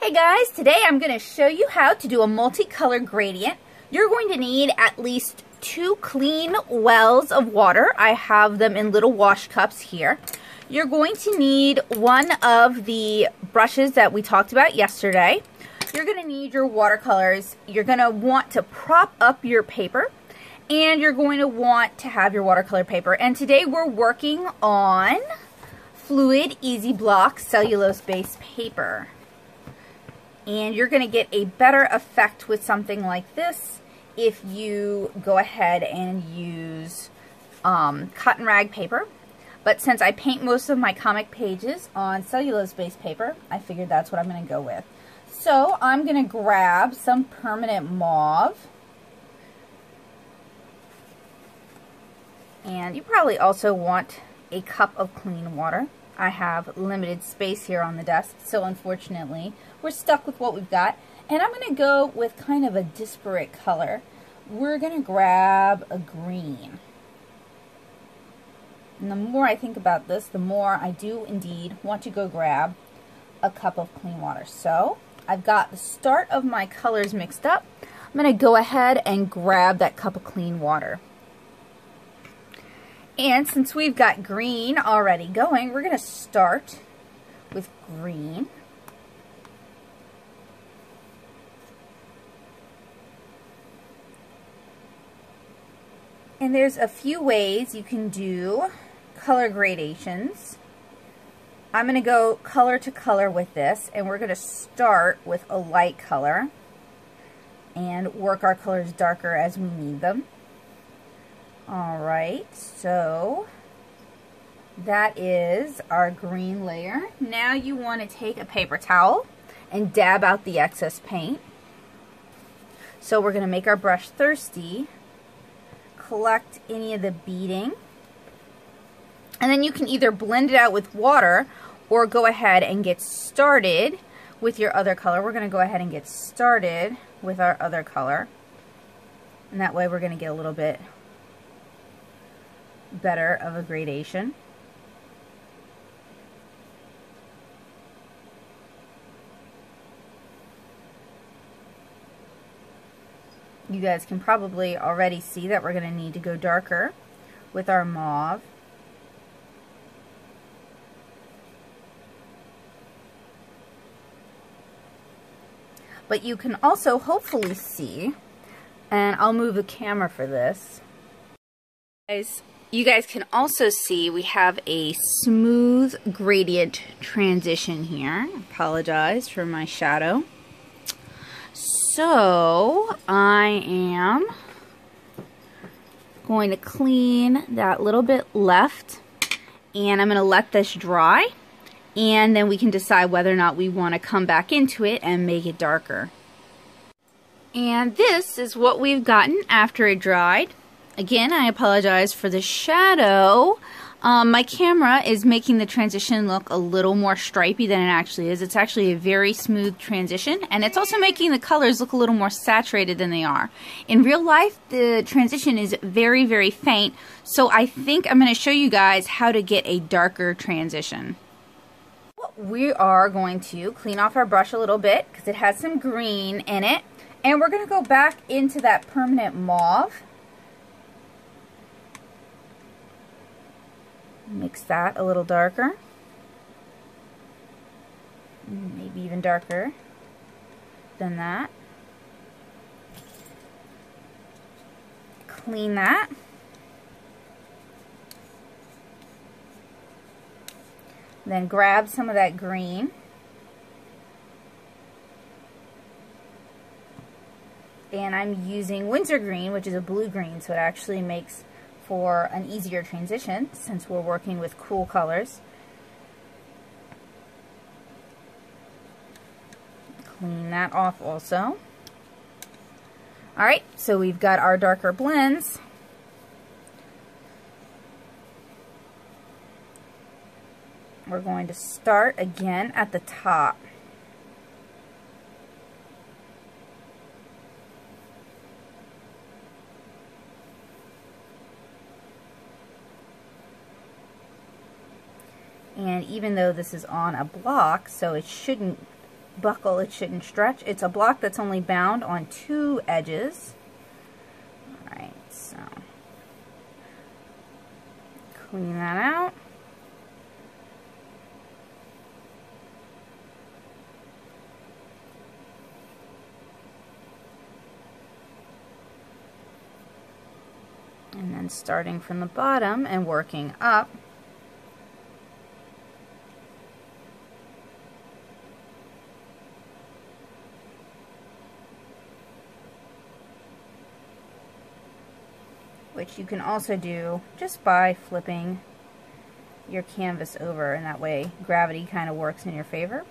Hey guys, today I'm going to show you how to do a multicolor gradient. You're going to need at least 2 clean wells of water. I have them in little wash cups here. You're going to need one of the brushes that we talked about yesterday. You're going to need your watercolors. You're going to want to prop up your paper, and you're going to want to have your watercolor paper. And today we're working on Fluid Easy Block cellulose-based paper. And you're going to get a better effect with something like this if you go ahead and use cotton rag paper. But since I paint most of my comic pages on cellulose-based paper, I figured that's what I'm going to go with. So I'm going to grab some permanent mauve. And you probably also want a cup of clean water. I have limited space here on the desk, so unfortunately we're stuck with what we've got. And I'm going to go with kind of a disparate color. We're going to grab a green. And the more I think about this, the more I do indeed want to go grab a cup of clean water. So I've got the start of my colors mixed up. I'm going to go ahead and grab that cup of clean water. And since we've got green already going, we're going to start with green. And there's a few ways you can do color gradations. I'm going to go color to color with this, and we're going to start with a light color and work our colors darker as we need them. Alright, so that is our green layer. Now you want to take a paper towel and dab out the excess paint. So we're going to make our brush thirsty, collect any of the beading, and then you can either blend it out with water or go ahead and get started with your other color. We're going to go ahead and get started with our other color, and that way we're going to get a little bit better of a gradation. You guys can probably already see that we're going to need to go darker with our mauve. But you can also hopefully see, and I'll move the camera for this. You guys can also see we have a smooth gradient transition here. I apologize for my shadow. So I am going to clean that little bit left, and I'm going to let this dry, and then we can decide whether or not we want to come back into it and make it darker. And this is what we've gotten after it dried. Again, I apologize for the shadow. My camera is making the transition look a little more stripy than it actually is. It's actually a very smooth transition, and it's also making the colors look a little more saturated than they are. In real life, the transition is very, very faint, so I think I'm going to show you guys how to get a darker transition. We are going to clean off our brush a little bit because it has some green in it, and we're going to go back into that permanent mauve. Mix that a little darker, maybe even darker than that. Clean that. Then grab some of that green. And I'm using Winsor green, which is a blue green, so it actually makes for an easier transition since we're working with cool colors. Clean that off also. Alright, so we've got our darker blends. We're going to start again at the top. And even though this is on a block, so it shouldn't buckle, it shouldn't stretch. It's a block that's only bound on 2 edges. Alright, so clean that out. And then starting from the bottom and working up. Which you can also do just by flipping your canvas over, and that way gravity kind of works in your favor.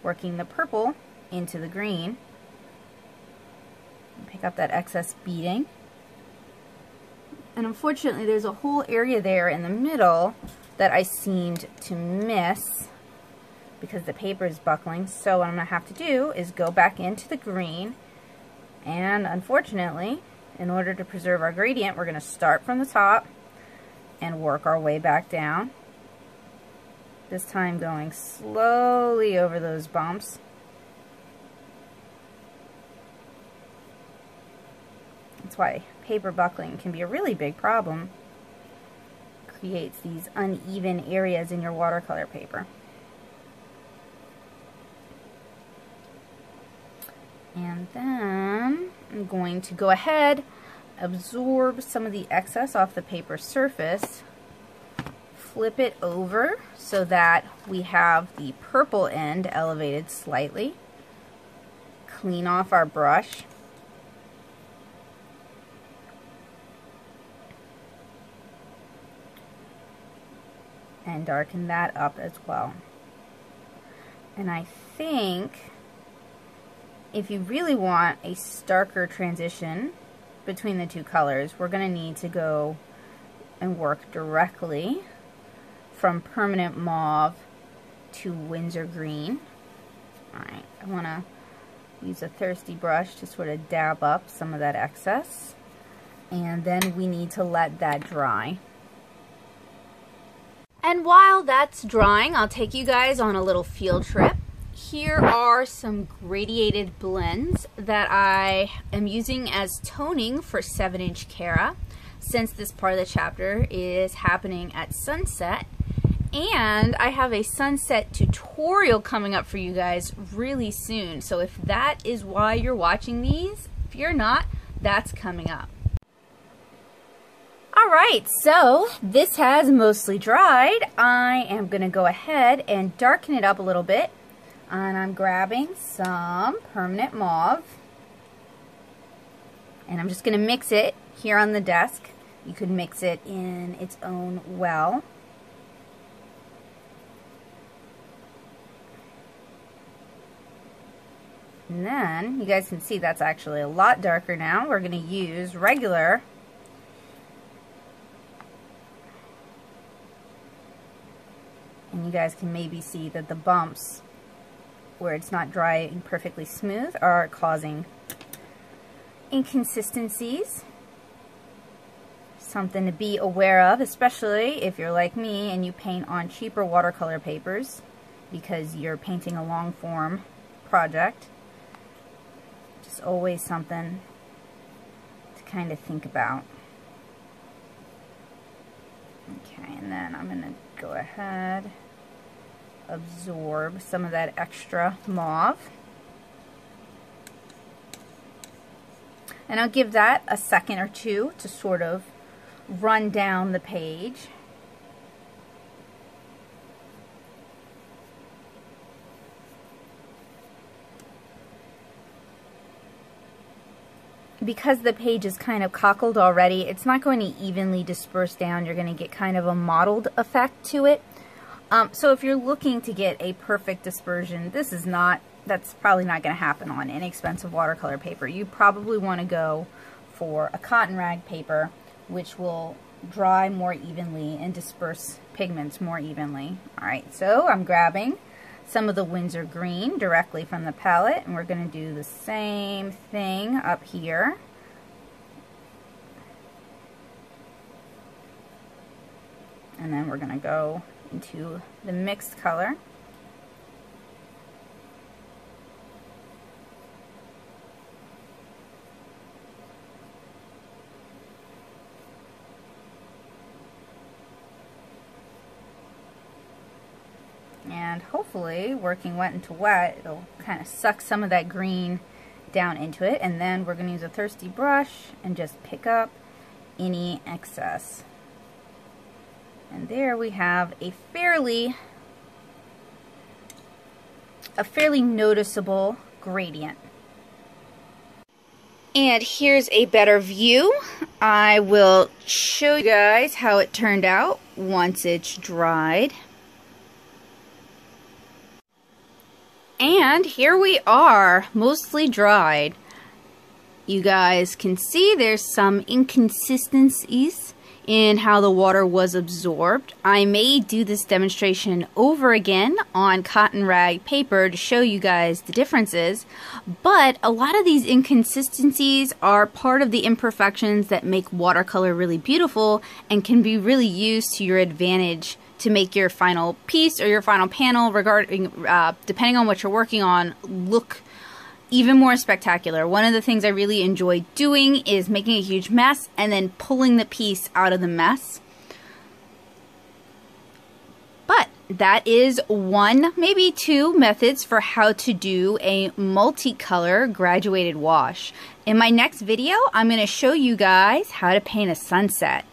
Working the purple into the green. Pick up that excess beading. And unfortunately there's a whole area there in the middle that I seemed to miss because the paper is buckling. So what I'm going to have to do is go back into the green, and unfortunately, in order to preserve our gradient, we're going to start from the top and work our way back down. This time going slowly over those bumps. That's why paper buckling can be a really big problem. Creates these uneven areas in your watercolor paper. And then I'm going to go ahead, absorb some of the excess off the paper surface, flip it over so that we have the purple end elevated slightly, clean off our brush, and darken that up as well. And I think if you really want a starker transition between the 2 colors, we're going to need to go and work directly from permanent mauve to Winsor green. Alright, I want to use a thirsty brush to sort of dab up some of that excess, and then we need to let that dry. And while that's drying, I'll take you guys on a little field trip. Here are some gradiated blends that I am using as toning for 7-inch Cara, since this part of the chapter is happening at sunset. And I have a sunset tutorial coming up for you guys really soon. So if that is why you're watching these, if you're not, that's coming up. Alright, so this has mostly dried. I am going to go ahead and darken it up a little bit. And I'm grabbing some permanent mauve. And I'm just going to mix it here on the desk. You could mix it in its own well. And then, you guys can see that's actually a lot darker now. We're going to use regular and you guys can maybe see that the bumps where it's not dry and perfectly smooth are causing inconsistencies. Something to be aware of, especially if you're like me and you paint on cheaper watercolor papers because you're painting a long form project. Just always something to kind of think about. Okay, and then I'm going to go ahead, absorb some of that extra mauve. And I'll give that a second or two to sort of run down the page. Because the page is kind of cockled already, it's not going to evenly disperse down. You're going to get kind of a mottled effect to it. So if you're looking to get a perfect dispersion, that's probably not going to happen on inexpensive watercolor paper. You probably want to go for a cotton rag paper, which will dry more evenly and disperse pigments more evenly. Alright, so I'm grabbing some of the Winsor green directly from the palette, and we're going to do the same thing up here. And then we're going to go into the mixed color. And hopefully, working wet into wet, it'll kind of suck some of that green down into it. And then we're going to use a thirsty brush and just pick up any excess. And there we have a fairly noticeable gradient. And here's a better view. I will show you guys how it turned out once it's dried. And here we are, mostly dried. You guys can see there's some inconsistencies in how the water was absorbed. I may do this demonstration over again on cotton rag paper to show you guys the differences, but a lot of these inconsistencies are part of the imperfections that make watercolor really beautiful and can be really used to your advantage to make your final piece or your final panel, depending on what you're working on, look even more spectacular. One of the things I really enjoy doing is making a huge mess and then pulling the piece out of the mess. But that is one, maybe two methods for how to do a multicolor graduated wash. In my next video, I'm going to show you guys how to paint a sunset.